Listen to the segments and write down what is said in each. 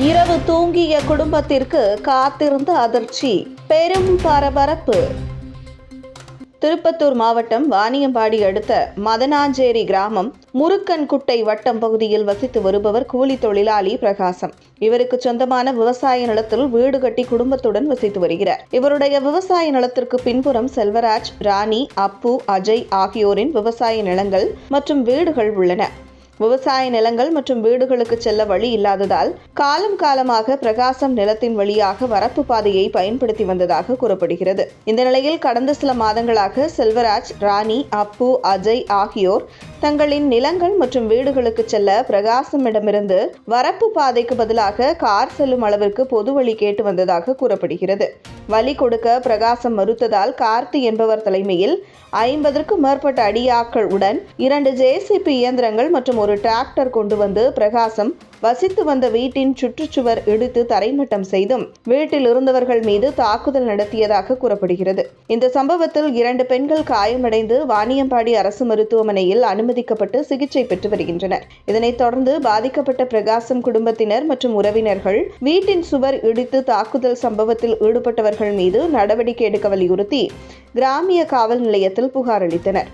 இரவு தூங்கிய குடும்பத்திற்கு காத்திருந்த அதிர்ச்சி, பெரும் பரபரப்பு. திருப்பத்தூர் மாவட்டம் வாணியம்பாடி அடுத்த மதனாஞ்சேரி கிராமம் முருக்கன்குட்டை வட்டம் பகுதியில் வசித்து வருபவர் கூலி தொழிலாளி பிரகாசம். இவருக்கு சொந்தமான விவசாய நிலத்தில் வீடு கட்டி குடும்பத்துடன் வசித்து வருகிறார். இவருடைய விவசாய நிலத்திற்கு பின்புறம் செல்வராஜ், ராணி, அப்பு, அஜய் ஆகியோரின் விவசாய நிலங்கள் மற்றும் வீடுகள் உள்ளன. விவசாய நிலங்கள் மற்றும் வீடுகளுக்கு செல்ல வழி இல்லாததால் காலமாக பிரகாசம் நிலத்தின் வழியாக வரப்பு பாதையை பயன்படுத்தி வந்ததாக கூறப்படுகிறது. இந்த நிலையில் கடந்த சில மாதங்களாக செல்வராஜ், ராணி, அப்பு, அஜய் ஆகியோர் தங்களின் நிலங்கள் மற்றும் வீடுகளுக்கு செல்ல பிரகாசமிடமிருந்து வரப்பு பாதைக்கு பதிலாக கார் செல்லும் அளவிற்கு பொது வழி கேட்டு வந்ததாக கூறப்படுகிறது. வழி கொடுக்க பிரகாசம் மறுத்ததால் கார்த்தி என்பவர் தலைமையில் 50க்கும் மேற்பட்ட அடியாட்கள் உடன் 2 ஜேசிபி இயந்திரங்கள் மற்றும் ஒரு டிராக்டர் கொண்டு வந்து பிரகாசம் வசித்து வந்த வீட்டின் சுற்றுச்சுவர் இடித்து தரைமட்டம் செய்தும் வீட்டில் இருந்தவர்கள் மீது தாக்குதல் நடத்தியதாக கூறப்படுகிறது. இந்த சம்பவத்தில் 2 பெண்கள் காயமடைந்து வாணியம்பாடி அரசு மருத்துவமனையில் அனுமதிக்கப்பட்டு சிகிச்சை பெற்று வருகின்றனர். இதனைத் தொடர்ந்து பாதிக்கப்பட்ட பிரகாசம் குடும்பத்தினர் மற்றும் உறவினர்கள் வீட்டின் சுவர் இடித்து தாக்குதல் சம்பவத்தில் ஈடுபட்டவர்கள் மீது நடவடிக்கை எடுக்க வலியுறுத்தி கிராமிய காவல் நிலையத்தில் புகார் அளித்தனர்.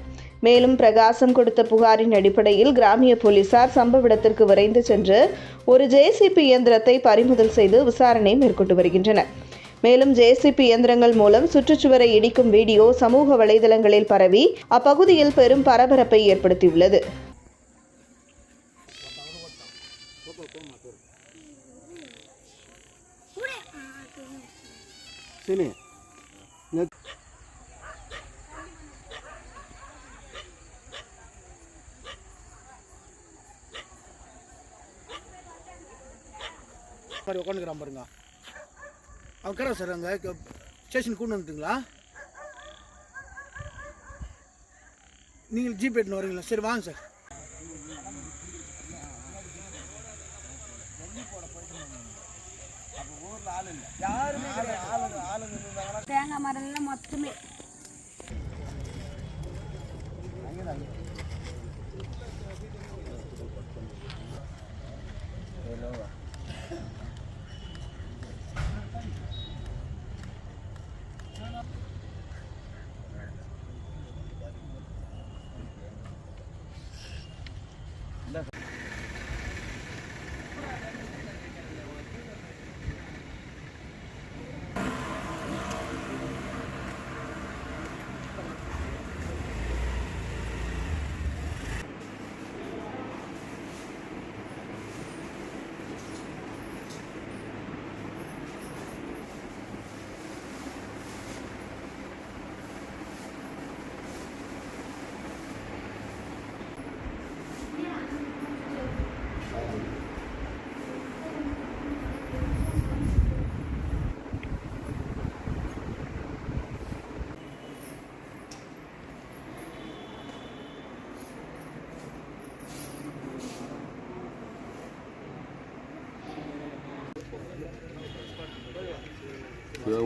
மேலும் பிரகாசம் கொடுத்த புகாரின் அடிப்படையில் கிராமிய போலீசார் சம்பவ இடத்திற்கு விரைந்து சென்று ஒரு ஜேசிபி இயந்திரத்தை பறிமுதல் செய்து விசாரணை மேற்கொண்டு வருகின்றனர். மேலும் ஜேசிபி இயந்திரங்கள் மூலம் சுற்றுச்சுவரை இடிக்கும் வீடியோ சமூக வலைதளங்களில் பரவி அப்பகுதியில் பெரும் பரபரப்பை ஏற்படுத்தியுள்ளது. மாதிரி உட்காந்துக்கிறான் பாருங்க. அவன் கடை சார் அங்கே ஸ்டேஷன் கூண்டு வந்துட்டுங்களா? நீங்கள் ஜிபே எடுத்துன்னு வரீங்களா? சரி வாங்க சார். தேங்காய் மரம் மொத்தமே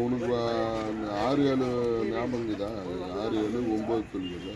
உனக்கு 6-7 ஞாபகம் இருக்குதா? 6-7 9 சொல்லுங்க.